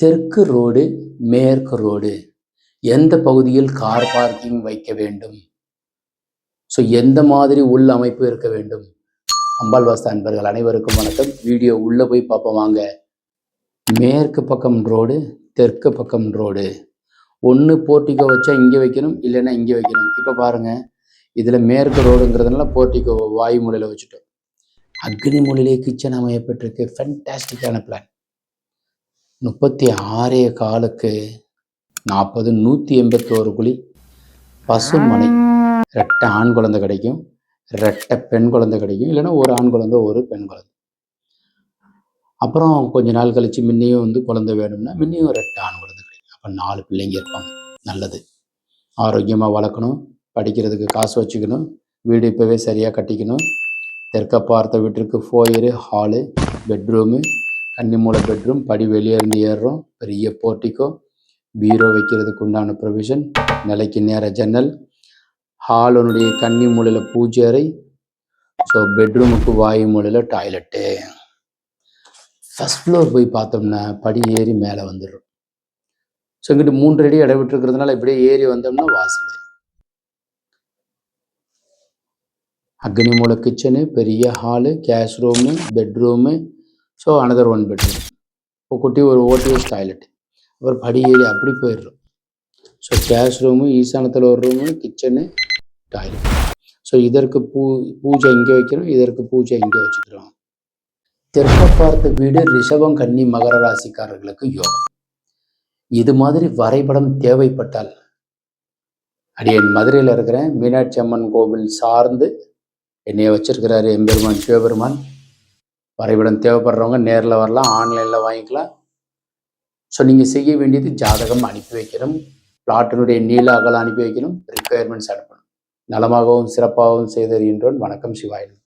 தெற்கு ரோடு, மேற்கு ரோடு, எந்த பகுதியில் கார் பார்க்கிங் வைக்க வேண்டும்? ஸோ எந்த மாதிரி உள் அமைப்பு இருக்க வேண்டும்? அம்பாள் வாஸ்து அன்பர்கள் அனைவருக்கும் வணக்கம். வீடியோ உள்ளே போய் பார்ப்போம் வாங்க. மேற்கு பக்கம் ரோடு, தெற்கு பக்கம் ரோடு. ஒன்று போர்ட்டிகோ வச்சா இங்கே வைக்கணும், இல்லைன்னா இங்கே வைக்கணும். இப்போ பாருங்கள், இதில் மேற்கு ரோடுங்கிறதுனால போர்ட்டிகோ வாயு மூலையில் வச்சுட்டோம். அக்னி மூலையிலே கிச்சன் அமையப்பட்டிருக்கு. ஃபென்டாஸ்டிக்கான பிளான். 36 காலுக்கு 40, 181 குழி, பசுமனை. ரெட்டை ஆண் குழந்தை கிடைக்கும், ரெட்டை பெண் குழந்தை கிடைக்கும், இல்லைன்னா ஒரு ஆண் குழந்தை ஒரு பெண் குழந்தை. அப்புறம் கொஞ்ச நாள் கழித்து முன்னையும் குழந்தை வேணும்னா முன்னையும் ரெட்டை ஆண் குழந்தை கிடைக்கும். அப்போ 4 பிள்ளைங்க இருப்பாங்க. நல்லது. ஆரோக்கியமாக வளர்க்கணும், படிக்கிறதுக்கு காசு வச்சுக்கணும், வீடு இப்போவே சரியாக கட்டிக்கணும். தெற்க பார்த்த வீட்டிற்கு ஃபோயரு, ஹாலு, பெட்ரூமு, கன்னிமூலை பெட்ரூம், படி வெளியே இருந்து ஏறுறோம், பெரிய போர்ட்டிக்கோ, பீரோ வைக்கிறதுக்கு உண்டான ப்ரொவிஷன், நிலைக்கு நேர ஜன்னல், ஹாலுடைய கன்னி மூலையில் பூஜை அறை, ஸோ பெட்ரூமுக்கு வாயு மூலையில் டாய்லெட்டு. ஃபஸ்ட் ஃப்ளோர் போய் பார்த்தோம்னா படி ஏறி மேலே வந்துடும். ஸோ இங்கிட்டு 3 அடி இடம் விட்டுருக்கிறதுனால இப்படியே ஏறி வந்தோம்னா வாசல். அக்னி மூலை கிச்சனு, பெரிய hall, cash room, bedroom, so another 1 bedroom, இப்போ குட்டி ஒரு ஓடிஎஸ் டாய்லெட். அப்புறம் படி ஏறி அப்படி போயிடுறோம். ஸோ கேஷ் ரூமு, ஈசானத்தில் ஒரு ரூமு, கிச்சனு, டாய்லெட். ஸோ இதற்கு பூஜை இங்கே வைக்கிறோம், இதற்கு பூஜை இங்கே வச்சுக்கிறோம். தெற்க பார்த்த வீடு ரிஷபம், கன்னி, மகர ராசிக்காரர்களுக்கு யோகம். இது மாதிரி வரைபடம் தேவைப்பட்டால் அடியன் மதுரையில் இருக்கிறேன், மீனாட்சி அம்மன் கோவில் சார்ந்து என்னைய வச்சிருக்கிறாரு எம்பெருமான் சிவபெருமான். வரைபடம் தேவைப்படுறவங்க நேரில் வரலாம், ஆன்லைனில் வாங்கிக்கலாம். ஸோ நீங்கள் செய்ய வேண்டியது ஜாதகம் அனுப்பி வைக்கணும், பிளாட்டினுடைய நீள அகலம் அனுப்பி வைக்கணும், ரிக்குயர்மெண்ட்ஸ் அனுப்பணும். நலமாகவும் சிறப்பாகவும் செய்தறிகின்றோன். வணக்கம். சிவாயன்.